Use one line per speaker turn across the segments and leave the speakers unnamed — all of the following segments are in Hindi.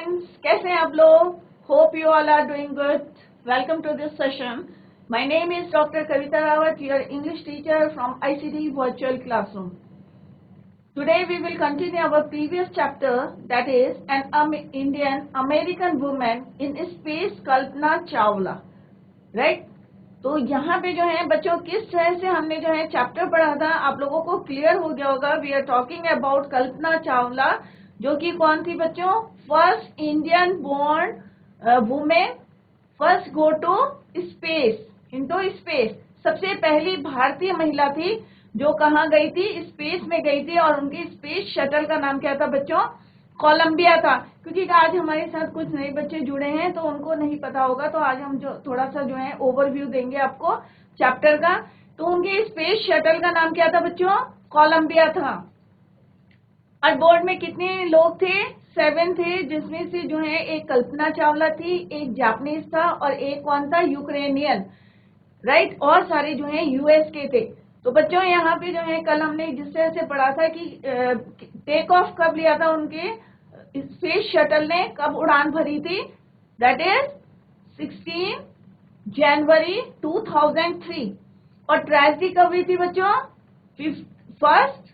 फ्रेंड्स, कैसे हैं आप लोग? Hope you all are doing good. Welcome to this session. My name is doctor Kavita Rawat, your English teacher from ICT virtual classroom. Today we will continue our previous chapter, that is an Indian American woman in space, Kalpana Chawla. Right? तो यहाँ पे जो है बच्चों किस तरह से हमने जो है चैप्टर पढ़ा था आप लोगों को क्लियर हो गया होगा. We are talking about Kalpana Chawla, जो कि कौन थी बच्चों? First Indian born women, first go to space, into space. सबसे पहली भारतीय महिला थी जो कहाँ गई थी? स्पेस में गई थी. और उनकी स्पेस शटल का नाम क्या था बच्चों? कोलंबिया था. क्योंकि आज हमारे साथ कुछ नए बच्चे जुड़े हैं तो उनको नहीं पता होगा, तो आज हम जो थोड़ा सा जो है ओवरव्यू देंगे आपको चैप्टर का. तो उनके स्पेस शटल का नाम क्या था बच्चों? कोलंबिया था. और बोर्ड में कितने लोग थे? 7 थे, जिसमें से जो है एक कल्पना चावला थी, एक जापानीज था और एक कौन था? यूक्रेनियन. राइट? और सारे जो है US के थे. तो बच्चों यहाँ पे जो है कल हमने जिस तरह से पढ़ा था कि टेक ऑफ कब लिया था उनके स्पेस शटल ने, कब उड़ान भरी थी? दैट इज 16 जनवरी 2003. और ट्रेजेडी कब हुई थी बच्चों? 1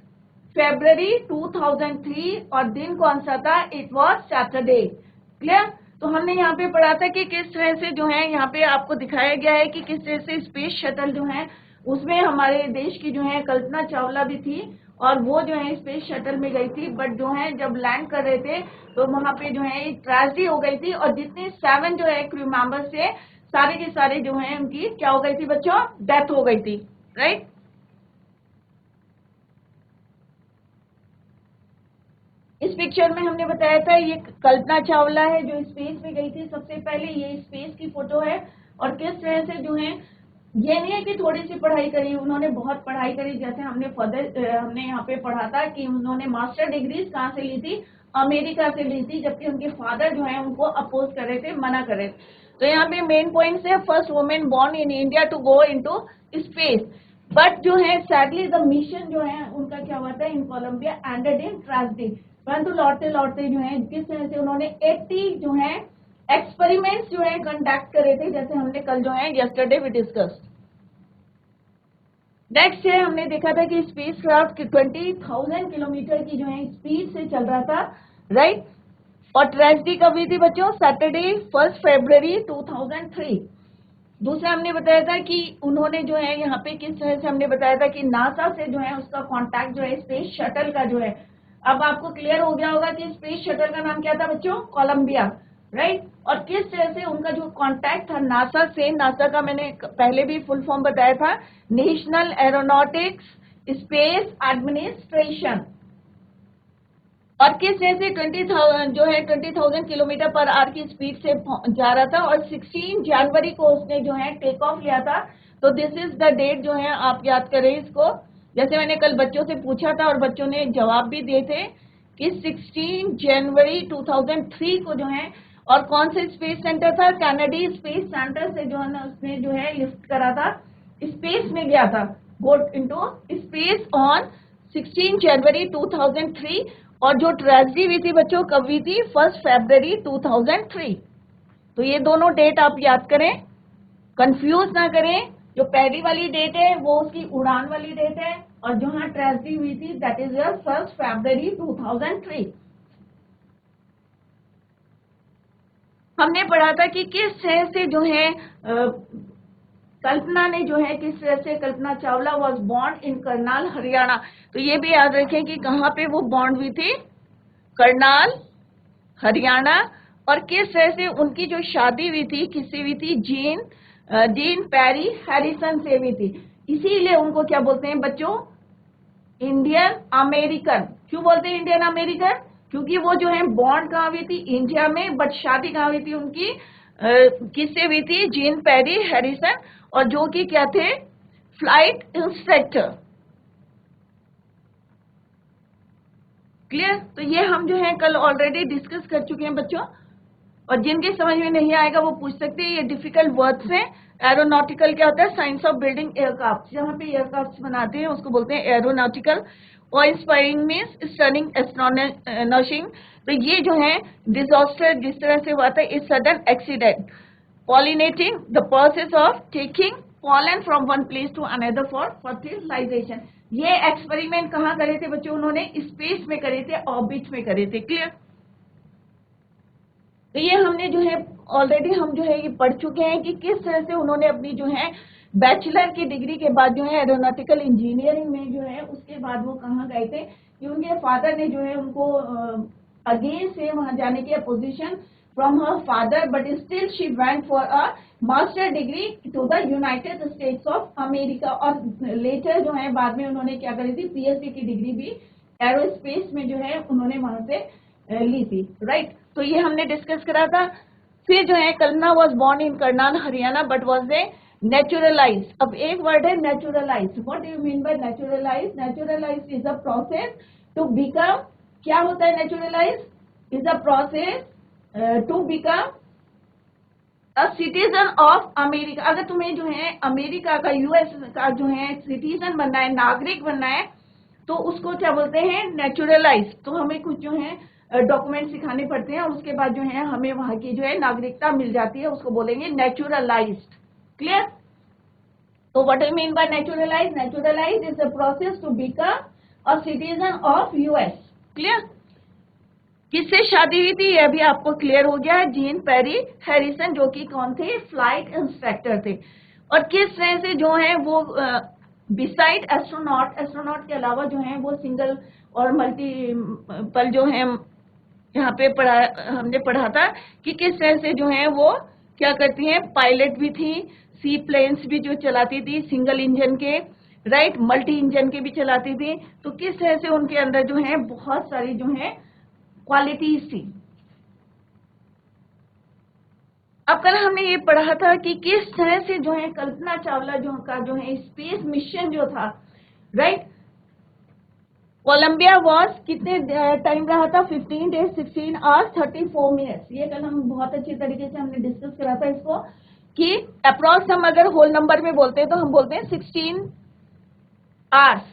फरवरी 2003. और दिन कौन सा था? It was Saturday. क्लियर? तो हमने यहाँ पे पढ़ा था कि किस तरह से जो है यहाँ पे आपको दिखाया गया है कि किस तरह से स्पेस शटल जो है उसमें हमारे देश की जो है कल्पना चावला भी थी. और वो जो है स्पेस शटल में गई थी, बट जो है जब लैंड कर रहे थे तो वहां पे जो है एक ट्रेजेडी हो गई थी. और जितने 7 जो है क्रू मेंबर्स थे, सारे के सारे जो है उनकी क्या हो गई थी बच्चों? डेथ हो गई थी. राइट? इस पिक्चर में हमने बताया था ये कल्पना चावला है जो स्पेस में गई थी सबसे पहले. ये स्पेस की फोटो है. और किस तरह से जो है, ये नहीं है कि थोड़ी सी पढ़ाई करी, उन्होंने बहुत पढ़ाई करी. जैसे हमने यहाँ पे पढ़ा था कि उन्होंने मास्टर डिग्री कहाँ से ली थी? अमेरिका से ली थी, जबकि उनके फादर जो है उनको अपोज कर रहे थे, मना कर रहे थे. तो यहाँ पे मेन पॉइंट है first women born in India to go into space. But जो है सैडली द मिशन जो है उनका क्या हुआ था? इन कोलंबिया एंडेड इन ट्रेजेडी. परंतु लौटते लौटते जो है किस तरह से उन्होंने 80 जो है एक्सपेरिमेंट्स जो है कंडक्ट करे थे, जैसे हमने कल जो है यस्टरडे वी डिस्कस. नेक्स्ट है हमने देखा था कि स्पेस क्राफ्ट 20,000 किलोमीटर की जो है स्पीड से चल रहा था. राइट? और ट्रेजेडी कब हुई थी बच्चों? सैटरडे 1 फरवरी 2003. दूसरा हमने बताया था कि उन्होंने जो है यहाँ पे किस तरह से हमने बताया था कि नासा से जो है उसका कांटेक्ट जो है स्पेस शटल का जो है, अब आपको क्लियर हो गया होगा कि स्पेस शटल का नाम क्या था बच्चों? कोलंबिया. राइट? और किस तरह से उनका जो कांटेक्ट था नासा से, नासा का मैंने पहले भी फुल फॉर्म बताया था, नेशनल एरोनॉटिक्स स्पेस एडमिनिस्ट्रेशन. और किस तरह से 20,000 किलोमीटर पर आवर की स्पीड से जा रहा था. और 16 जनवरी को उसने जो है टेक ऑफ लिया था. तो दिस इज द डेट जो है, आप याद करें इसको. जैसे मैंने कल बच्चों से पूछा था और बच्चों ने जवाब भी दिए थे कि 16 जनवरी 2003 को जो है. और कौन से स्पेस सेंटर था? कैनेडी स्पेस सेंटर से जो है ना उसने जो है लिफ्ट करा था, स्पेस में गया था, गो इनटू स्पेस ऑन 16 जनवरी 2003. और जो ट्रेजेडी हुई थी बच्चों कब हुई थी? 1 फरवरी 2003. तो ये दोनों डेट आप याद करें, कंफ्यूज ना करें. जो पहली वाली डेट है वो उसकी उड़ान वाली डेट है, और जहां ट्रेजेडी हुई थी दैट इज 1 फरवरी 2003. हमने पढ़ा था कि किस तरह से जो है कल्पना ने जो है किस तरह से Kalpana Chawla was born in Karnal Haryana. तो ये भी याद रखें कि कहाँ पे वो बॉर्न हुई थी? करनाल हरियाणा. और किस तरह से उनकी जो शादी हुई थी किससे हुई थी? जीन पैरी हैरिसन से हुई थी. इसीलिए उनको क्या बोलते हैं बच्चों? Indian American. क्यों बोलते हैं इंडियन अमेरिकन? क्योंकि वो जो है बॉर्न कहाँ हुई थी? इंडिया में, बट शादी कहाँ हुई थी उनकी? किससे हुई थी? जीन पैरी हैरिसन. और जो कि क्या थे? Flight instructor. क्लियर? तो ये हम जो है कल ऑलरेडी डिस्कस कर चुके हैं बच्चों. और जिनके समझ में नहीं आएगा वो पूछ सकते हैं. ये डिफिकल्ट वर्ड्स हैं. एरोनॉटिकल क्या होता है? Science of building aircraft. जहाँ पे एयरक्राफ्ट बनाते हैं उसको बोलते हैं एरोनॉटिकल. और इंस्पायरिंग मीन्स स्टनिंग, एस्टोनिशिंग। तो ये जो है डिजास्टर जिस तरह से हुआ था, is sudden accident pollinating the process of taking pollen from one place to another for fertilization। ये एक्सपेरिमेंट कहाँ करे थे बच्चों? उन्होंने स्पेस में करे थे, ऑर्बिट में करे थे। क्लियर? तो ये हमने जो है ऑलरेडी हम जो है ये पढ़ चुके हैं कि किस तरह से उन्होंने अपनी जो है बैचलर की डिग्री के बाद जो है एरोनॉटिकल इंजीनियरिंग में जो है उसके बाद वो कहाँ गए थे कि उनके फादर ने जो है उनको अगेंस्ट से वहां जाने की opposition from her father, but still she went for a master degree to the United States of America। और later जो है बाद में उन्होंने क्या करी थी, पीएचडी की डिग्री भी एरोस्पेस में जो है उन्होंने वहां से ली थी। राइट? तो ये हमने डिस्कस करा था। फिर जो है Kalpana was born in Karnal Haryana but was a naturalise. अब एक वर्ड है naturalise. What do you mean by neutralise? Neutralise is a process to become, क्या होता है naturalise? Is a process to become a citizen of America. अगर तुम्हें जो है अमेरिका का, यूएस का जो है सिटीजन बनना है, नागरिक बनना है, तो उसको क्या बोलते हैं? नेचुरलाइज। तो हमें कुछ जो है डॉक्यूमेंट सिखाने पड़ते हैं और उसके बाद जो है हमें वहां की जो है नागरिकता मिल जाती है, उसको बोलेंगे नेचुरलाइज्ड। क्लियर? तो what I mean by neutralise? Neutralise is a process to become a citizen of US. Clear? किससे शादी हुई थी यह भी आपको क्लियर हो गया है, जीन पेरी हैरिसन, जो कि कौन थे? फ्लाइट इंस्ट्रक्टर थे। और किस तरह से जो है वो बिसाइड एस्ट्रोनॉट, एस्ट्रोनॉट के अलावा जो है वो सिंगल और मल्टीपल जो है यहाँ पे हमने पढ़ा था कि किस तरह से जो है वो क्या करती हैं, पायलट भी थी, सी प्लेन्स भी जो चलाती थी सिंगल इंजन के, राइट, मल्टी इंजन के भी चलाती थी। तो किस तरह से उनके अंदर जो है बहुत सारी जो है क्वालिटीज थी। अब कल हमने ये पढ़ा था कि किस तरह से जो है कल्पना चावला जो का जो है स्पेस मिशन जो था, राइट, कोलंबिया वॉज कितने टाइम रहा था? 15 days 16 hours 34 minutes। ये कल हम बहुत अच्छी तरीके से हमने डिस्कस करा था इसको कि अप्रॉक्स हम अगर होल नंबर में बोलते हैं तो हम बोलते हैं 16 hours,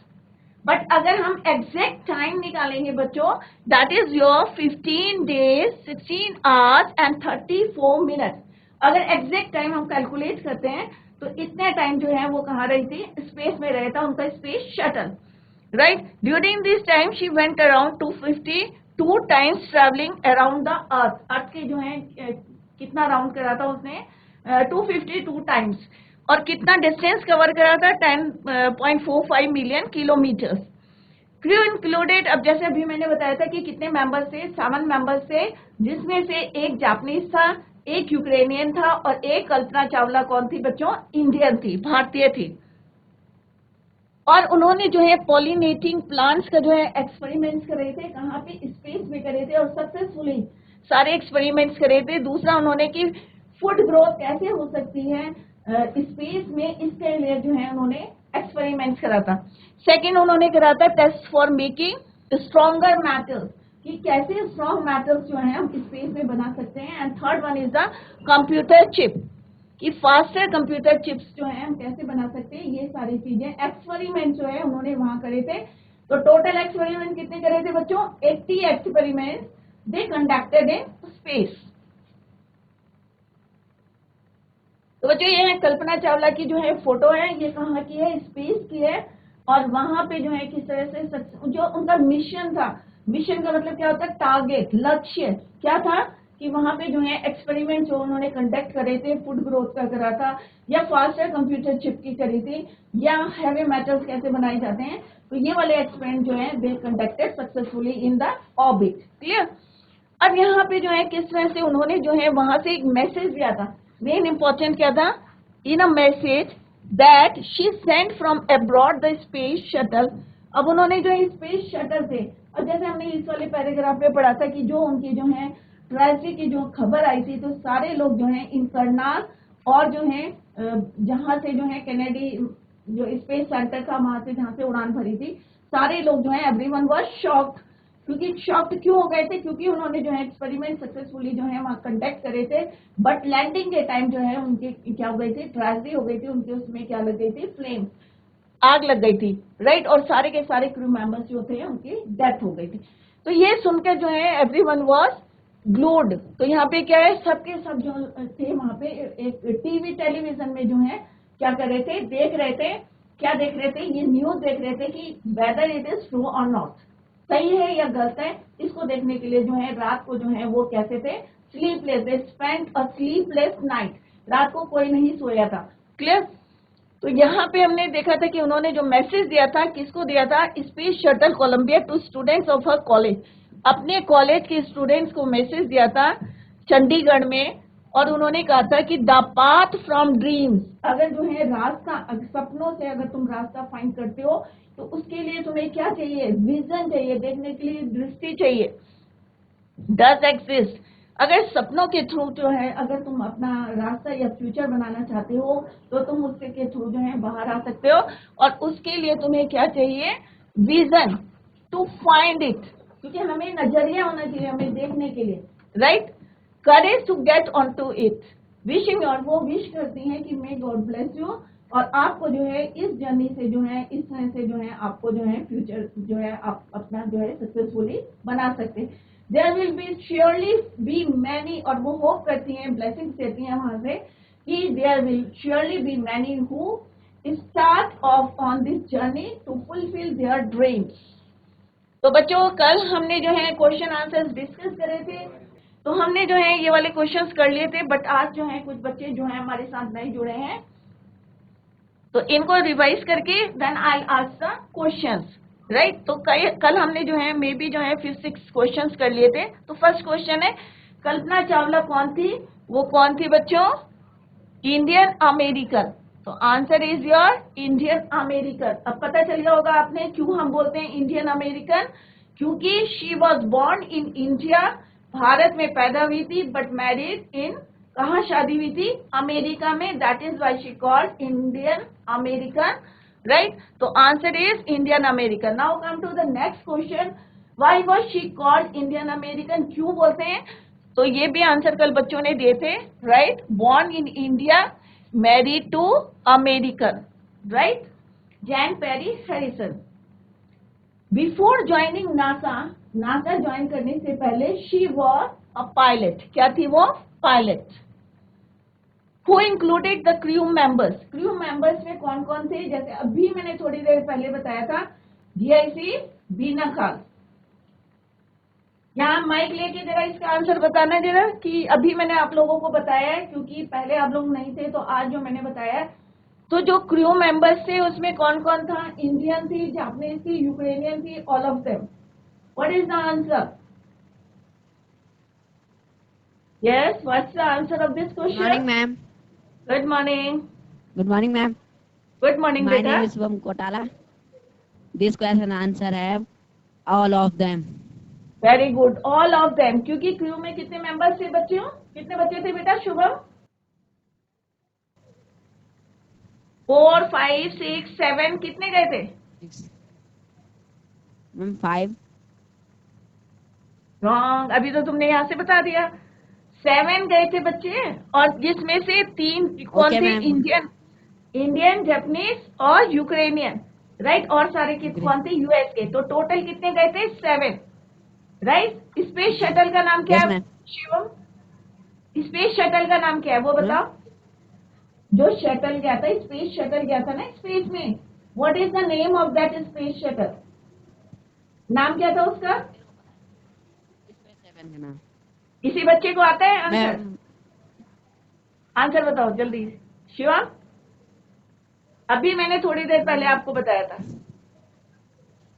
बट अगर हम एग्जैक्ट टाइम निकालेंगे बच्चों, that is your 15 days 16 hours and 34 minutes। अगर एग्जैक्ट टाइम हम कैलकुलेट करते हैं तो इतने टाइम जो है वो कहाँ रही थी? स्पेस में रहता उनका space shuttle, right. During this time she went around 252 times travelling around the earth. Earth के जो है कितना राउंड करा था उसने? 252 times। और कितना डिस्टेंस कवर करा था? 10.45 million किलोमीटर्स। क्रू इंक्लूडेड, अब जैसे अभी मैंने बताया था कि कितने मेंबर्स थे? 7 मेंबर्स थे, जिसमें से एक जापानीज था, एक यूक्रेनियन था और एक कल्पना चावला कौन थी बच्चों? इंडियन थी, भारतीय थी। और उन्होंने जो है पॉलिनेटिंग प्लांट्स का जो है एक्सपेरिमेंट्स करे थे, कहाँ पे? स्पेस में करे थे और सक्सेसफुली सारे एक्सपेरिमेंट्स करे थे। दूसरा उन्होंने कि फूड ग्रोथ कैसे हो सकती है स्पेस में, इसके लिए जो है उन्होंने एक्सपेरिमेंट्स करा था। सेकेंड उन्होंने करा था test for making stronger metals, कि कैसे स्ट्रॉन्ग मेटल्स जो है हम स्पेस में बना सकते हैं। And third one is the computer chip, कि फास्टर कंप्यूटर चिप्स जो है हम कैसे बना सकते हैं। ये सारी चीजें एक्सपेरिमेंट जो है उन्होंने वहां करे थे। तो टोटल एक्सपेरिमेंट कितने करे थे बच्चों? 80 experiment they conducted in space. तो बच्चों ये है कल्पना चावला की जो है फोटो है, ये कहाँ की है? स्पेस की है। और वहां पे जो है किस तरह से जो उनका मिशन था, मिशन का मतलब क्या होता है? टारगेट, लक्ष्य क्या था? कि वहां पे जो है एक्सपेरिमेंट जो उन्होंने कंडक्ट करे थे, फूड ग्रोथ का करा था, या फास्टर कंप्यूटर चिप की करी थी, या हैवी मेटल्स कैसे बनाए जाते हैं। तो ये वाले एक्सपेरिमेंट जो है they conducted successfully in the orbit. Clear? अब यहाँ पे जो है किस तरह से उन्होंने जो है वहां से एक मैसेज दिया था। मेन इंपॉर्टेंट क्या था? In a message that she sent from abroad the space shuttle. अब उन्होंने जो है स्पेस शटल से, और जैसे हमने इस वाले पैराग्राफ में पढ़ा था कि जो उनकी जो है ट्रेजेडी की जो खबर आई थी, तो सारे लोग जो है इन करनाल और जो है जहां से जो है कैनेडी जो स्पेस सेंटर था वहां से जहां से उड़ान भरी थी, सारे लोग जो है एवरीवन वाज शॉक्ड। क्योंकि शॉक्ड क्यों हो गए थे? क्योंकि उन्होंने जो है एक्सपेरिमेंट सक्सेसफुली जो है वहां कंडक्ट करे थे, बट लैंडिंग के टाइम जो है उनके क्या हो गई थी? ट्रेजेडी हो गई थी, उनके उसमें क्या लग गई थी? फ्लेम। आग लग गई थी, राइट, और सारे के सारे क्रू मेंबर्स जो थे उनकी डेथ हो गई थी। तो ये सुनकर जो है एवरीवन वाज ग्लूड। तो यहाँ पे क्या है, सबके सब जो थे वहां पे एक टीवी टेलीविजन में जो है क्या कर रहे थे, देख रहे थे, क्या देख रहे थे, ये न्यूज देख रहे थे कि वेदर इट इज ट्रू और नॉट, सही है या गलत है। इसको देखने के लिए जो है रात को जो है वो कैसे थे, sleepless, they spent a sleepless night, रात को कोई नहीं सोया था। क्लियर। तो यहाँ पे हमने देखा था कि उन्होंने जो मैसेज दिया था, किसको दिया था, space shuttle Columbia to students of her college, अपने कॉलेज के स्टूडेंट्स को मैसेज दिया था चंडीगढ़ में। और उन्होंने कहा था कि द पाथ फ्रॉम ड्रीम्स, अगर जो है रास्ता, सपनों से अगर तुम रास्ता फाइंड करते हो तो उसके लिए तुम्हें क्या चाहिए, विजन चाहिए, देखने के लिए दृष्टि चाहिए, डज एग्जिस्ट। अगर सपनों के थ्रू जो है अगर तुम अपना रास्ता या फ्यूचर बनाना चाहते हो तो तुम उसके के थ्रू जो है बाहर आ सकते हो। और उसके लिए तुम्हें क्या चाहिए, विजन टू फाइंड इट, क्योंकि हमें नजरिया होना चाहिए हमें देखने के लिए, right. Courage to get on to it, wishing, और वो विश करती हैं कि मे गॉड ब्लेस यू, और आपको जो है इस जर्नी से जो है इस तरह से जो है आपको जो है फ्यूचर जो है आप अपना जो है सक्सेसफुली बना सकते हैं। There will be surely be many, और वो होप करती हैं, ब्लेसिंग्स देती हैं वहां से कि there will surely be many who start off on this journey to fulfil their dreams. तो बच्चों कल हमने जो है क्वेश्चन आंसर्स डिस्कस करे थे, तो हमने जो है ये वाले क्वेश्चंस कर लिए थे, बट आज जो है कुछ बच्चे जो है हमारे साथ नए जुड़े हैं, तो इनको रिवाइज करके then I ask the questions, right. तो कल हमने जो है मे बी जो है 5-6 क्वेश्चंस कर लिए थे। तो फर्स्ट क्वेश्चन है, कल्पना चावला कौन थी, वो कौन थी बच्चों, इंडियन अमेरिकन। तो answer is your Indian American. अब पता चल गया होगा आपने क्यों हम बोलते हैं इंडियन अमेरिकन, क्योंकि she was born in India, Bharat में पैदा हुई थी, बट मैरिड इन, कहाँ शादी हुई थी, अमेरिका में, that is why she called Indian American, right. तो answer is Indian American. Now come to the next question, why was she called Indian American, क्यों बोलते हैं, तो ये भी आंसर कल बच्चों ने दिए थे, right. Born in India, married to American, right, Jean Pierre Harrison. Before joining NASA, NASA join करने से पहले शी वॉज अ पायलट, क्या थी वो, pilot. Who included the crew members, crew members में कौन कौन थे, जैसे अभी मैंने थोड़ी देर पहले बताया था, जीआईसी बीना खान। यहाँ माइक लेके जरा इसका आंसर बताना जरा कि अभी मैंने आप लोगों को बताया है, क्योंकि पहले आप लोग नहीं थे, तो आज जो मैंने बताया, तो जो क्रू मेंबर्स थे उसमें कौन कौन था, इंडियन थी, जापानीज थी, यूक्रेनियन थी, all of them. What is the answer, yes, what's the answer of this
Good morning,
question.
ma'am.
Good morning.
Good morning, ma'am.
Good morning
My
बेटा।
name is Shubham Kotala. This question answer have all of them.
Very good, all of them, क्योंकि क्रू में कितने मेंबर्स थे बच्चों, कितने बच्चे थे बेटा शुभम, 4, 5, 6, 7, कितने गए थे,
Six. Ma'am, 5.
रॉन्ग, अभी तो तुमने यहाँ से बता दिया, 7 गए थे बच्चे, और जिसमें से 3 कौन
Okay,
थे,
ma'am.
इंडियन, इंडियन, जापानीज और यूक्रेनियन, राइट, और सारे कौन थे, यूएस के। तो टोटल कितने गए थे, 7, राइट। स्पेस शटल का नाम क्या
Yes,
है
ma'am.
शिवम, स्पेस शटल का नाम क्या है वो
Ma'am,
बताओ, जो शटल गया था, स्पेस शटल गया था ना स्पेस में, what is the name of that space shuttle, नाम क्या था उसका,
Space 7 है ma'am.
किसी बच्चे को आता है आंसर,
Ma'am,
आंसर बताओ जल्दी, शिवा, अभी मैंने थोड़ी देर पहले आपको बताया था,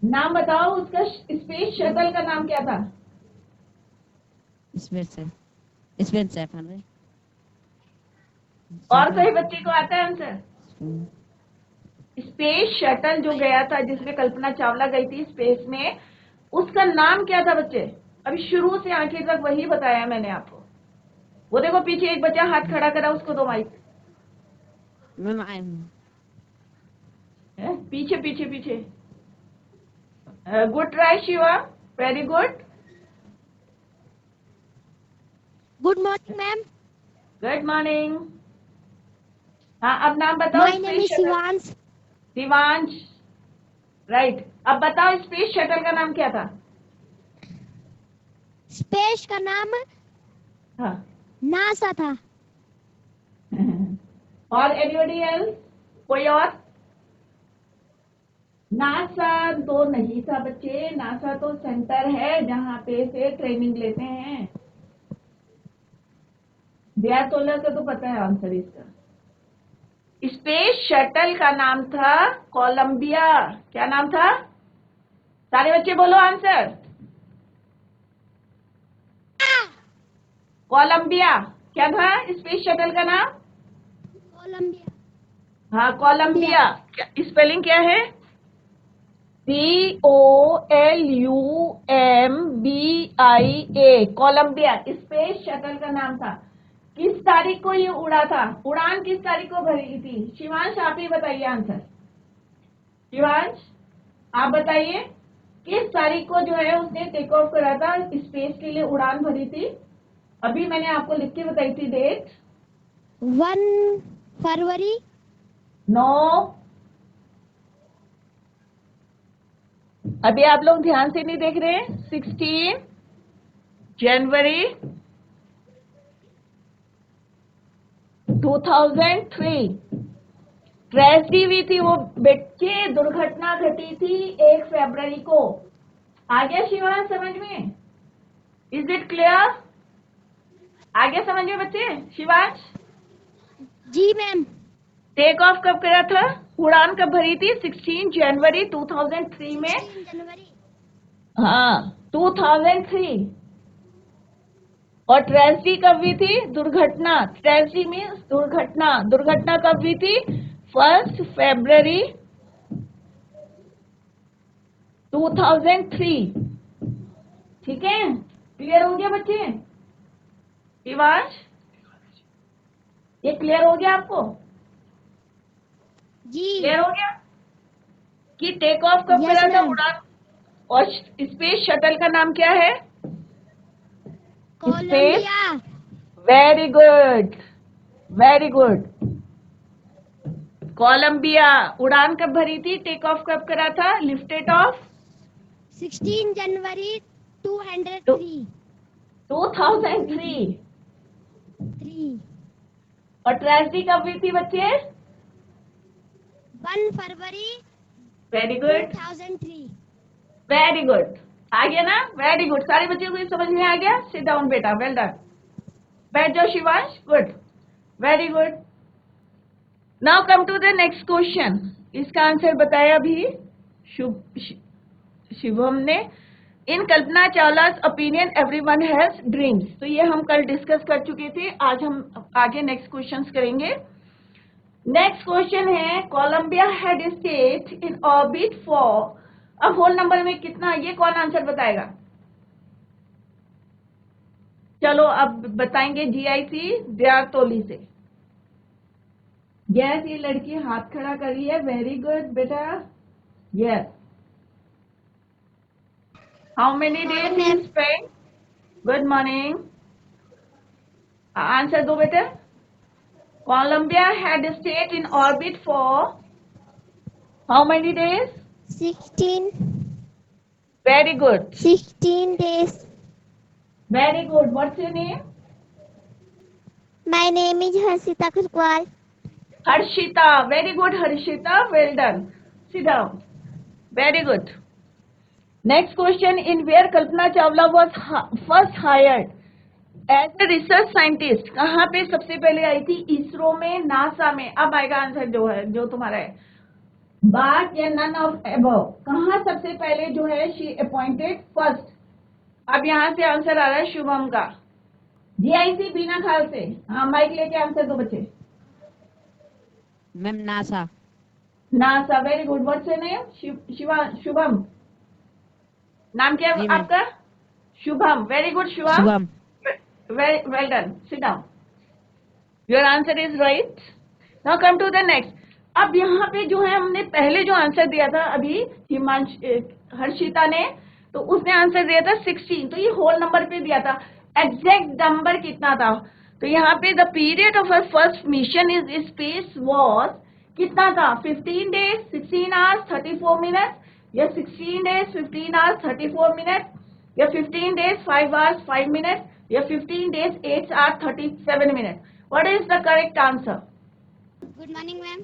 नाम बताओ उसका, स्पेस शटल का नाम क्या था,
Space 7. Space 7, right?
और
7.
सही बच्चे को आता है आंसर, स्पेस शटल जो गया था जिसमें कल्पना चावला गई थी स्पेस में, उसका नाम क्या था बच्चे, अभी शुरू से आखिर तक वही बताया मैंने आपको। वो देखो पीछे एक बच्चा हाथ खड़ा करा, उसको दो माइक,
Ma'am, I'm
पीछे पीछे पीछे, good try Shiva, very good,
Good morning, ma'am.
Good morning. हाँ अब नाम बताओ
My name
space
is
shuttle,
Shivans.
Shivansh, right. अब बताओ स्पेस शटल का नाम क्या था?
स्पेस का नाम
हाँ।
नासा था।
और एनीबॉडी एल्स? कोई और? नासा तो नहीं था बच्चे, नासा तो सेंटर है जहां पे से ट्रेनिंग लेते हैं। दियातोला का तो पता है आंसर इसका। स्पेस शटल का नाम था कोलंबिया। क्या नाम था? सारे बच्चे बोलो आंसर। कोलंबिया। क्या था स्पेस शटल का नाम?
कोलंबिया।
हाँ, कोलंबिया। स्पेलिंग क्या है? COLUMBIA, कोलंबिया स्पेस शटल का नाम था। किस तारीख को ये उड़ा था? उड़ान किस तारीख को भरी थी? शिवांश, आप ही बताइए आंसर। शिवांश, आप बताइए किस तारीख को जो है उसने टेक ऑफ करा था, स्पेस के लिए उड़ान भरी थी? अभी मैंने आपको लिख के बताई थी डेट।
1 फरवरी।
नो, अभी आप लोग ध्यान से नहीं देख रहे हैं। 16 जनवरी 2003 ट्रेजेडी हुई थी। वो बच्चे दुर्घटना घटी थी 1 फरवरी को। आ गया शिवांश समझ में? Is it clear? आ गया समझ में बच्चे? शिवांश,
जी मैम।
टेक ऑफ कब करा था? उड़ान कब भरी थी? 16 जनवरी 2003 में।
16 जनवरी।
हाँ, 2003। और ट्रेजेडी कब हुई थी? दुर्घटना। ट्रेजेडी मीन्स दुर्घटना। दुर्घटना कब हुई थी? 1 फरवरी 2003। ठीक है, क्लियर हो गया बच्चे? शिवांश, ये क्लियर हो गया आपको?
जी।
क्लियर हो गया कि टेक ऑफ कब
Yes,
करा था
ma'am.
उड़ान? और स्पेस शटल का नाम क्या है?
Columbia.
Very good, very good. Columbia. उड़ान कब भरी थी? टेक ऑफ कब करा था? लिफ्टेड ऑफ
16 जनवरी 203।
2003।
3
और ट्रेजेडी कब हुई थी बच्चे?
1 फरवरी
वेरी गुड,
2003।
Very good. आ गया ना? Very good. सारे बच्चों को ये समझ में आ गया? सिट डाउन बेटा, वेल डन। बैठ जाओ Shivansh, good, very good. Now come to the next question. इसका आंसर बताया अभी शिवम ने। In Kalpana Chawla's opinion everyone has dreams. तो ये हम कल डिस्कस कर चुके थे। आज हम आगे नेक्स्ट क्वेश्चंस करेंगे। नेक्स्ट क्वेश्चन है, Columbia had stayed in orbit for. अब होल नंबर में कितना, ये कौन आंसर बताएगा? चलो अब बताएंगे GIC दियातोली से। यस, ये लड़की हाथ खड़ा कर रही है। वेरी गुड बेटा। Yes, how many days in space? Good morning. Answer दो बेटा। Columbia had stayed in orbit for how many days?
16
very good,
16 days.
Very good. What's your name?
My name is Harsita Kuswal.
Harshita. Very good Harshita, well done. Sit down, very good. Next question, in where Kalpana Chawla was first hired as a research scientist. कहाँ पे सबसे पहले आई थी? इसरो में, नासा में। अब आएगा आंसर जो है, जो तुम्हारा है, बात या नन ऑफ एबव। कहाँ सबसे पहले जो है शी अपॉइंटेड फर्स्ट? अब यहाँ से आंसर आ रहा है शुभम का। GIC बिना खाल से। हाँ, माइक लेके आंसर दो बच्चे।
Ma'am NASA.
NASA, very good. What's your name? Shubham. नाम क्या
जी
है
मैम।
आपका? Shubham, very good Shubham.
Shubham.
Well done, sit down. Your answer is right. Now come to the next. अब यहाँ पे जो है हमने पहले जो आंसर दिया था अभी हर्षिता ने, तो उसने आंसर दिया था 16। तो ये होल नंबर पे दिया था। एग्जैक्ट नंबर कितना था? तो यहाँ पे the period of a first mission is space was, कितना था? 15 days 16 hours 34 minutes, या 16 days 15 hours 34 minutes, या 15 days 5 hours 5 minutes, या 15 days 8 hours 37 minutes. What is the correct answer?
Good morning, ma'am.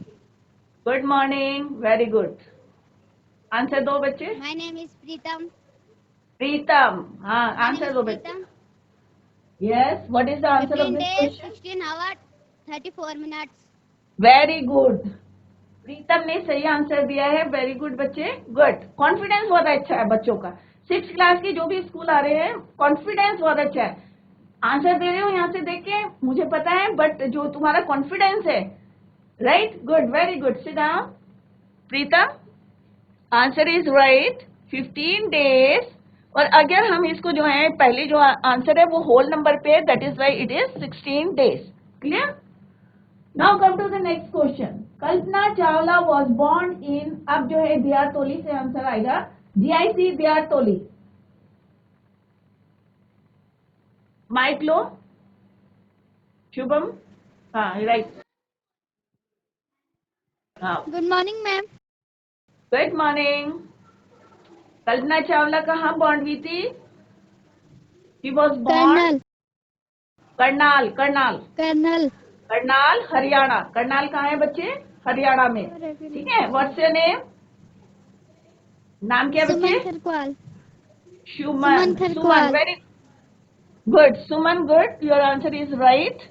Good morning, very good. Answer दो बच्चे.
My name is Preetam.
प्रीतम, हाँ
My name
आंसर
is
दो बच्चे.
Preetam.
Yes, what is the answer of
15
this
days,
question?
16 hours, 34 minutes.
Very good. Pritam ने सही आंसर दिया है. वेरी गुड बच्चे, गुड. कॉन्फिडेंस बहुत अच्छा है बच्चों का. 6th क्लास के जो भी स्कूल आ रहे हैं, कॉन्फिडेंस बहुत अच्छा है. आंसर दे रहे हो यहाँ से देख के, मुझे पता है, बट जो तुम्हारा कॉन्फिडेंस है, right, good, very good. Sit down. Pritam, answer is right, 15 days. और अगर हम इसको जो है पहले जो आंसर है वो होल नंबर पे है, that is why it is 16 days. Clear? Now come to the next question. Kalpana Chawla was born in, अब जो है दियारतोली से आंसर आएगा, DIC दियारतोली. माइक लो. शुभम, हाँ राइट. हाँ,
Good morning, ma'am.
Good morning. Kalpana Chawla कहाँ बॉर्न हुई थी? She was born Karnal. Karnal,
Colonel.
Karnal Haryana. Karnal कहाँ है बच्चे? हरियाणा में. ठीक है. What's your name? नाम क्या है
Suman
बच्चे?
Kharkwal.
Suman.
Suman Kharkwal.
Very good. Suman, good. Your answer is right.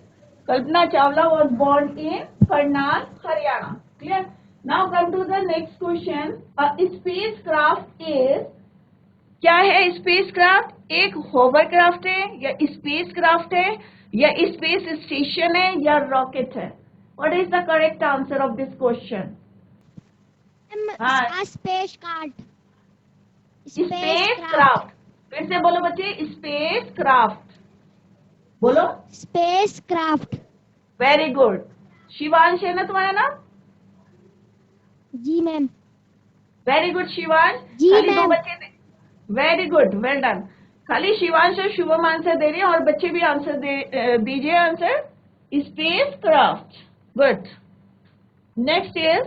Kalpana Chawla was born in Karnal Haryana. Clear? Now come to the next question. Spacecraft is, क्या है स्पेस क्राफ्ट? एक होवरक्राफ्ट है, या स्पेस क्राफ्ट है, या स्पेस स्टेशन है, या रॉकेट है? What is the correct answer of this question? हाँ.
A space cart.
Spacecraft. फिर से बोलो बच्चे, स्पेस क्राफ्ट. बोलो.
Space craft.
Very good. Shivansh है ना तुम्हारा नाम?
जी मैम.
Very good Shivansh.
जी,
खाली दो
मैम.
बच्चे. Very good, well done. खाली शिवांश और शुभम आंसर दे रहे हैं, और बच्चे भी आंसर दीजिए. Answer space craft. Good. Next is,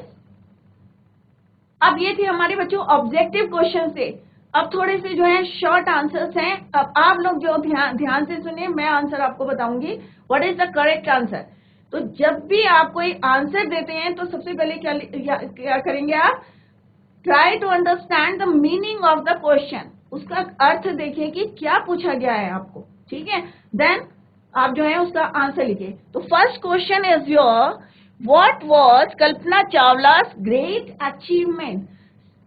अब ये थी हमारे बच्चों ऑब्जेक्टिव क्वेश्चन से. अब थोड़े से जो है शॉर्ट आंसर्स हैं. अब आप लोग जो ध्यान से सुनिए, मैं आंसर आपको बताऊंगी. What is the correct answer? तो जब भी आप कोई आंसर देते हैं तो सबसे पहले क्या करेंगे आप? Try to understand the meaning of the question. उसका अर्थ देखिए कि क्या पूछा गया है आपको. ठीक है? देन आप जो है उसका आंसर लिखिए. तो first question is your, what was Kalpana Chawla's great achievement?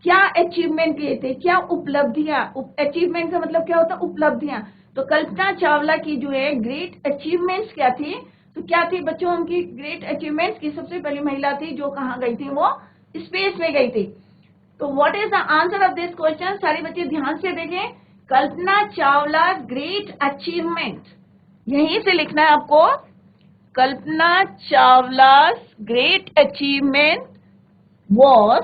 क्या अचीवमेंट किए थे, क्या उपलब्धियां? अचीवमेंट का मतलब क्या होता है? उपलब्धियां. तो कल्पना चावला की जो है ग्रेट अचीवमेंट्स क्या थी? तो क्या थी बच्चों उनकी ग्रेट अचीवमेंट्स की? सबसे पहली महिला थी जो कहाँ गई थी? वो स्पेस में गई थी. तो what is the answer of this question? सारे बच्चे ध्यान से देखें. कल्पना चावला ग्रेट अचीवमेंट, यहीं से लिखना है आपको. Kalpana Chawla great achievement was,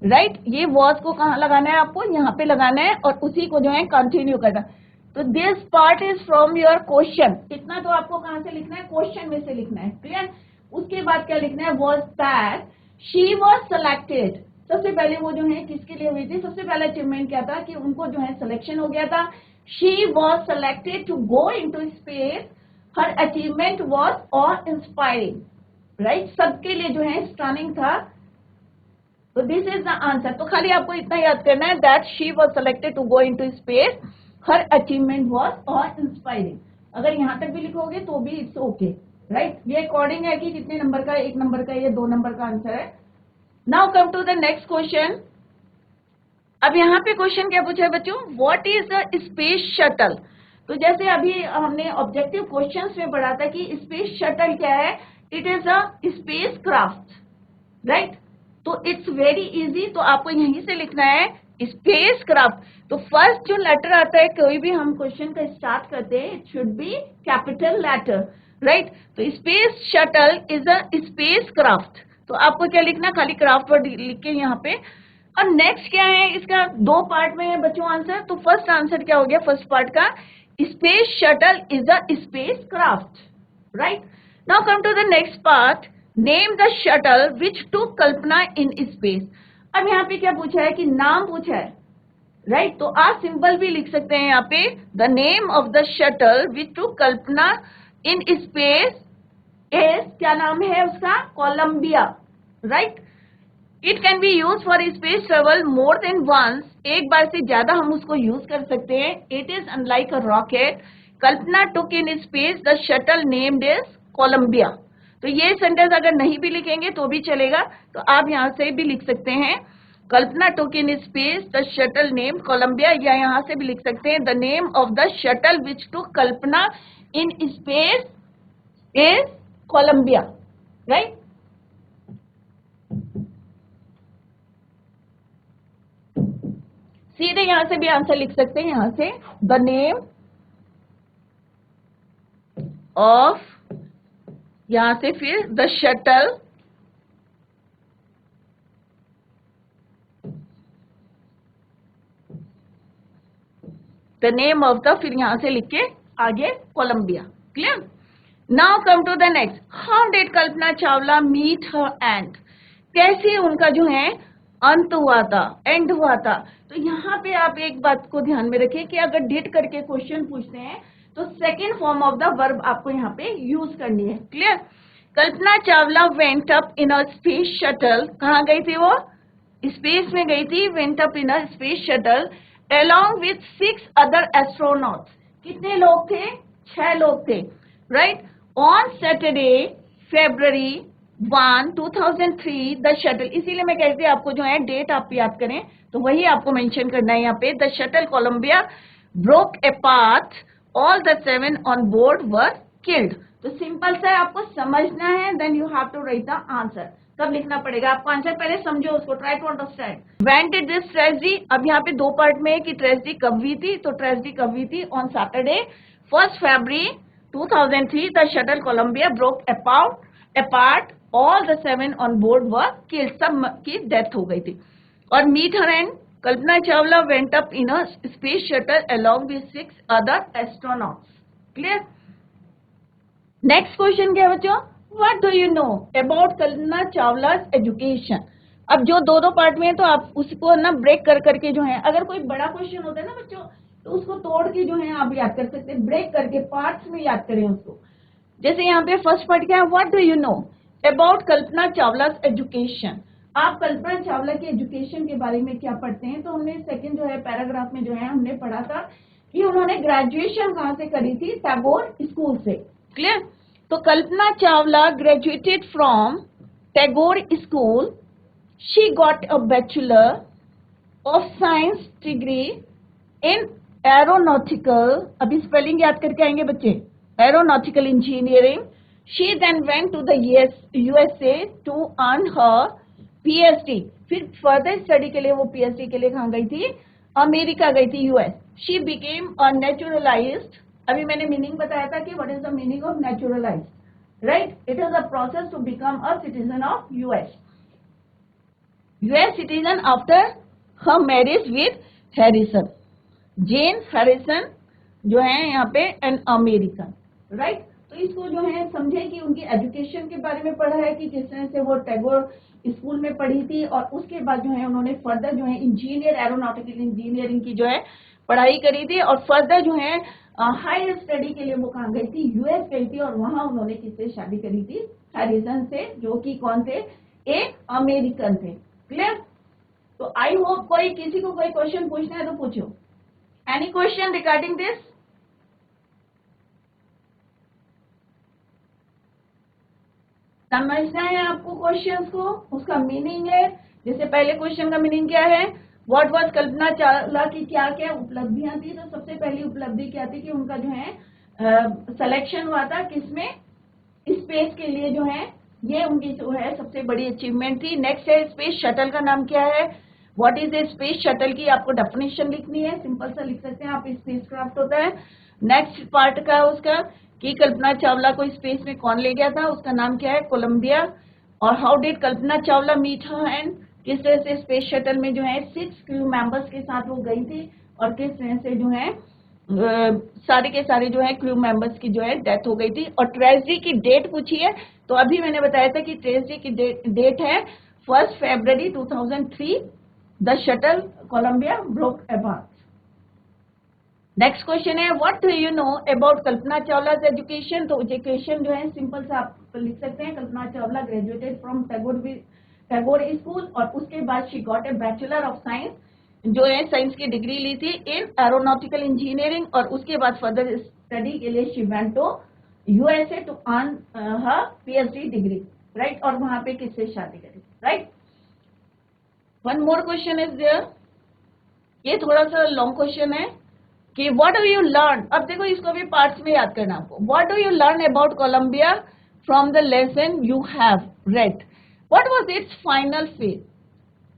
right. ये वॉज को कहाँ लगाना है आपको? यहाँ पे लगाना है, और उसी को जो है कंटिन्यू करना. तो this part is from your question. इतना तो आपको कहाँ से लिखना है? क्वेश्चन में से लिखना है. क्लियर? उसके बाद क्या लिखना है? Was that she was selected. सबसे पहले वो जो है किसके लिए हुई थी? सबसे पहला अचीवमेंट क्या था? कि उनको जो है सिलेक्शन हो गया था. She was selected to go into space. Her achievement was all inspiring, right. सबके लिए जो है स्टनिंग था. तो दिस इज द आंसर. तो खाली आपको इतना याद करना है, that she was selected to go into space. Her achievement was all inspiring. अगर यहाँ तक भी लिखोगे तो भी इट्स ओके, राइट. ये अकॉर्डिंग है कि कितने नंबर का, 1 नंबर का, ये 2 नंबर का आंसर है. Now come to the next question. अब यहाँ पे क्वेश्चन क्या पूछा है बच्चों? What is the space shuttle? तो जैसे अभी हमने ऑब्जेक्टिव क्वेश्चंस में पढ़ा था कि स्पेस शटल क्या है? It is a spacecraft, right. तो इट्स वेरी इजी. तो आपको यहीं से लिखना है स्पेस क्राफ्ट. तो फर्स्ट जो लेटर आता है कोई भी हम क्वेश्चन का स्टार्ट करते हैं, it should be capital letter, right. तो space shuttle is a spacecraft. तो आपको क्या लिखना? खाली क्राफ्ट वर्ड लिख के यहाँ पे. और नेक्स्ट क्या है? इसका 2 पार्ट में है बच्चों आंसर. तो फर्स्ट आंसर क्या हो गया फर्स्ट पार्ट का? Space shuttle is a spacecraft, right. Now come to the next part. Name the shuttle which took Kalpana in space. अब यहाँ पे क्या पूछा है कि नाम पूछा है, राइट? तो आप सिंपल भी लिख सकते हैं यहाँ पे, the name of the shuttle which took Kalpana in space is, क्या नाम है उसका? Columbia, right? It can be use for space travel more than once, एक बार से ज्यादा हम उसको यूज कर सकते हैं। It is unlike a rocket Kalpana took in space the shuttle named is Columbia. तो ये सेंटेंस अगर नहीं भी लिखेंगे तो भी चलेगा, तो आप यहाँ से भी लिख सकते हैं Kalpana took in space the shuttle name Columbia, या यहाँ से भी लिख सकते हैं the name of the shuttle which took Kalpana in space is Columbia, right? सीधे यहां से भी आंसर लिख सकते हैं, यहां से द नेम ऑफ, यहां से फिर the shuttle the name of the, फिर यहां से लिख के आगे Columbia. Clear? Now come to the next, how did Kalpana Chawla meet her end, कैसे उनका जो है अंत हुआ था, एंड हुआ था। तो यहाँ पे आप एक बात को ध्यान में रखें कि अगर डिड करके क्वेश्चन पूछते हैं तो second form of the verb आपको यहाँ पे यूज करनी है। Clear? Kalpana Chawla went up in a space shuttle, कहाँ गई थी वो? स्पेस में गई थी। Went up in a space shuttle along with 6 other astronauts, कितने लोग थे? 6 लोग थे, right? On Saturday February 1, 2003 the shuttle, इसीलिए मैं कहती हूँ आपको जो है डेट आप याद करें, तो वही आपको मेंशन करना है यहाँ पे। The shuttle Columbia broke apart, all the 7 on board were killed. तो सिंपल सा आपको समझना है, then you have to write the answer. कब लिखना पड़ेगा आपको आंसर, पहले समझो उसको, try to understand. When did this tragedy, अब यहाँ पे दो पार्ट में है कि ट्रेजेडी कब हुई थी, तो ट्रेजेडी कब हुई थी? On Saturday 1 February 2003 the shuttle Columbia broke apart, all the 7 on board were killed, सब की डेथ हो गई थी। और meet her end, Kalpana Chawla went up in a space shuttle along with 6 other astronauts. Clear? Next question क्या है बच्चों? What do you know about Kalpana Chawla's education. अब जो दो दो पार्ट में है तो आप उसको ना ब्रेक कर करके जो है, अगर कोई बड़ा क्वेश्चन होता है ना बच्चों, तो उसको तोड़ के जो है आप याद कर सकते हैं, ब्रेक करके पार्ट्स में याद करें उसको। जैसे यहाँ पे फर्स्ट पार्ट क्या है? What do you know about Kalpana Chawla's education. आप कल्पना चावला के एजुकेशन के बारे में क्या पढ़ते हैं? तो हमने सेकंड जो है पैराग्राफ में जो है हमने पढ़ा था कि उन्होंने ग्रेजुएशन कहाँ से करी थी? टैगोर स्कूल से। क्लियर? तो Kalpana Chawla graduated from Tagore school, she got a bachelor of science degree in aeronautical, अभी स्पेलिंग याद करके आएंगे बच्चे, aeronautical engineering. She then went to the USA to earn her PhD, फिर फर्दर स्टडी के लिए वो PhD के लिए कहाँ गई थी? अमेरिका गई थी, US। She became a naturalized, अभी मैंने मीनिंग बताया था कि what is the meaning of naturalized, right? It is a process to become a citizen of US citizen after her marriage with Harrison, Jean Harrison जो है यहाँ पे एन अमेरिकन, राइट? तो इसको जो है समझे कि उनकी एजुकेशन के बारे में पढ़ा है कि किस तरह से वो टैगोर स्कूल में पढ़ी थी, और उसके बाद जो है उन्होंने फर्दर जो है इंजीनियर, एरोनॉटिकल इंजीनियरिंग की जो है पढ़ाई करी थी, और फर्दर जो है हायर स्टडी के लिए वो कहाँ गई थी? US गई थी, और वहां उन्होंने किससे शादी करी थी? हैरिसन से, जो कि कौन थे? एक अमेरिकन थे। क्लियर? तो आई होप कोई किसी को कोई क्वेश्चन पूछना है तो पूछो। Any question regarding this? समझना है आपको क्वेश्चंस को, उसका मीनिंग है। जैसे पहले क्वेश्चन का मीनिंग क्या है? व्हाट वाज कल्पना चावला की क्या क्या उपलब्धियां थी? तो सबसे पहली उपलब्धि क्या थी कि उनका जो है सिलेक्शन हुआ था किसमें? स्पेस के लिए जो है, ये उनकी जो है सबसे बड़ी अचीवमेंट थी। नेक्स्ट है स्पेस शटल का नाम क्या है? What is a space shuttle की आपको डेफिनेशन लिखनी है, सिंपल सा लिख सकते हैं आप, स्पेस क्राफ्ट होता है। नेक्स्ट पार्ट का उसका कि कल्पना चावला को स्पेस में कौन ले गया था, उसका नाम क्या है? कोलंबिया। और how did Kalpana Chawla meet her end, किस तरह से स्पेस शटल में जो है 6 क्रू मेंबर्स के साथ वो गई थी, और किस तरह से जो है सारे के सारे जो है क्रू मेंबर्स की जो है डेथ हो गई थी। और ट्रेजेडी की डेट पूछी है, तो अभी मैंने बताया था कि ट्रेजेडी की डेट है 1 फरवरी 2003, the shuttle Columbia broke apart. Next question है, what do you know about Kalpana Chawla's education. तो एजुकेशन जो है सिंपल से आप लिख सकते हैं, Kalpana Chawla graduated from Tagore school, और उसके बाद she got a bachelor of science, जो है साइंस की डिग्री ली थी इन एरोनॉटिकल इंजीनियरिंग। और उसके बाद फर्दर स्टडी के लिए she went to USA to earn her PhD degree, right. और वहां पे किससे शादी करी, right. One more question is there, ये थोड़ा सा लॉन्ग क्वेश्चन है कि व्हाट डू यू लर्न। अब देखो इसको भी पार्ट्स में याद करना आपको। What do you learn about Columbia from the lesson you have read. What was its final phase.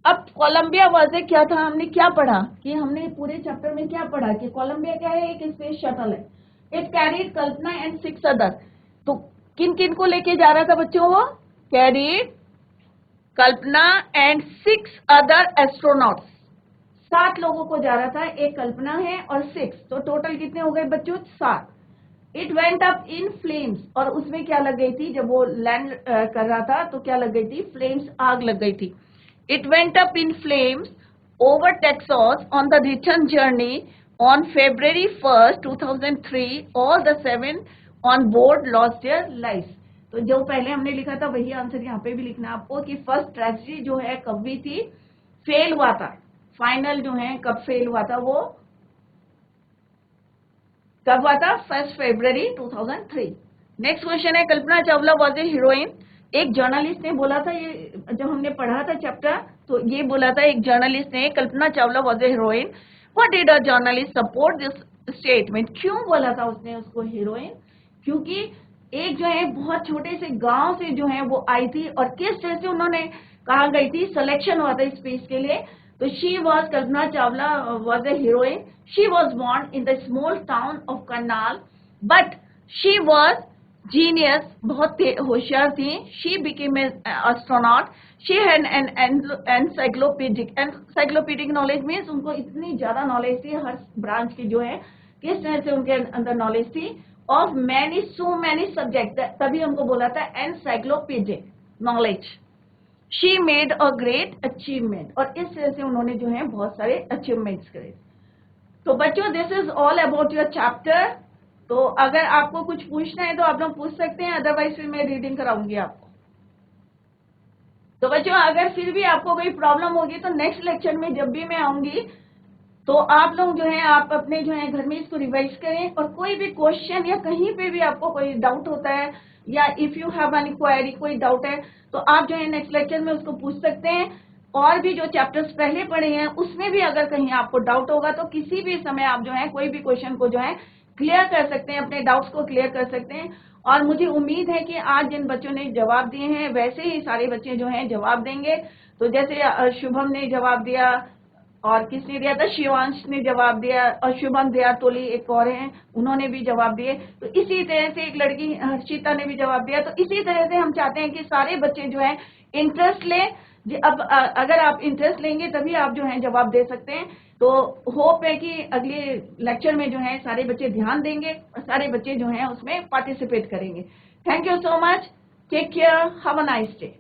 अब कोलंबिया वाजे क्या था, हमने क्या पढ़ा कि हमने पूरे चैप्टर में क्या पढ़ा कि कोलंबिया क्या है, एक स्पेस शटल है। It carried Kalpana and 6 other. तो किन किन को लेके जा रहा था बच्चों, वो carried Kalpana and 6 other astronauts. 7 लोगों को जा रहा था, एक कल्पना है और 6, तो टोटल कितने हो गए बच्चों, 7। It went up in flames, और उसमें क्या लग गई थी, जब वो लैंड कर रहा था तो क्या लग गई थी, फ्लेम्स, आग लग गई थी। It went up in flames over Texas on the return journey on February 1, 2003, all the 7 on board lost their life. तो जो पहले हमने लिखा था वही आंसर यहाँ पे भी लिखना आपको कि फर्स्ट ट्रेजेडी जो है कब हुई थी, फेल हुआ था। फाइनल जो है कब फेल हुआ था, वो कब हुआ था, 1 फरवरी 2003। नेक्स्ट क्वेश्चन है, कल्पना चावला वॉज ए हीरोइन। एक जर्नलिस्ट ने बोला था, ये जब हमने पढ़ा था चैप्टर, तो ये बोला था एक जर्नलिस्ट ने, Kalpana Chawla was a heroine. What did a journalist support this statement. क्यों बोला था उसने उसको हीरोइन, क्योंकि एक जो है बहुत छोटे से गांव से जो है वो आई थी, और किस तरह से उन्होंने कहा गई थी, सिलेक्शन हुआ था स्पेस के लिए। तो she was, Kalpana Chawla was a heroine. She was born in the small town of Karnal, but she was genius, बहुत होशियार थी। She became an astronaut. She had an encyclopedic knowledge, means उनको इतनी ज्यादा नॉलेज थी हर ब्रांच की जो है, किस तरह से उनके अंदर नॉलेज थी, of many so many subject, तभी उनको बोला था encyclopedic knowledge. She made a great achievement, और इस तरह से उन्होंने जो है बहुत सारे अचीवमेंट्स करे। तो बच्चों this is all about your chapter. तो अगर आपको कुछ पूछना है तो आप लोग पूछ सकते हैं, अदरवाइज फिर मैं रीडिंग कराऊंगी आपको। तो बच्चों अगर फिर भी आपको कोई प्रॉब्लम होगी तो नेक्स्ट लेक्चर में जब भी मैं आऊंगी तो आप लोग जो है आप अपने जो है घर में इसको रिवाइज करें, और कोई भी क्वेश्चन या कहीं पे भी आपको कोई डाउट होता है, या if you have any query, कोई डाउट है, तो आप जो है नेक्स्ट लेक्चर में उसको पूछ सकते हैं। और भी जो चैप्टर्स पहले पढ़े हैं उसमें भी अगर कहीं आपको डाउट होगा तो किसी भी समय आप जो है कोई भी क्वेश्चन को जो है क्लियर कर सकते हैं, अपने डाउट्स को क्लियर कर सकते हैं। और मुझे उम्मीद है कि आज जिन बच्चों ने जवाब दिए हैं वैसे ही सारे बच्चे जो हैं जवाब देंगे। तो जैसे शुभम ने जवाब दिया, और किसने दिया था, शिवांश ने जवाब दिया, और शुभम दयातोली एक और हैं, उन्होंने भी जवाब दिए। तो इसी तरह से एक लड़की हर्षिता ने भी जवाब दिया। तो इसी तरह से हम चाहते हैं कि सारे बच्चे जो है इंटरेस्ट लें। अब अगर आप इंटरेस्ट लेंगे तभी आप जो है जवाब दे सकते हैं। तो होप है कि अगले लेक्चर में जो है सारे बच्चे ध्यान देंगे और सारे बच्चे जो है उसमें पार्टिसिपेट करेंगे। Thank you so much, take care, have a nice day.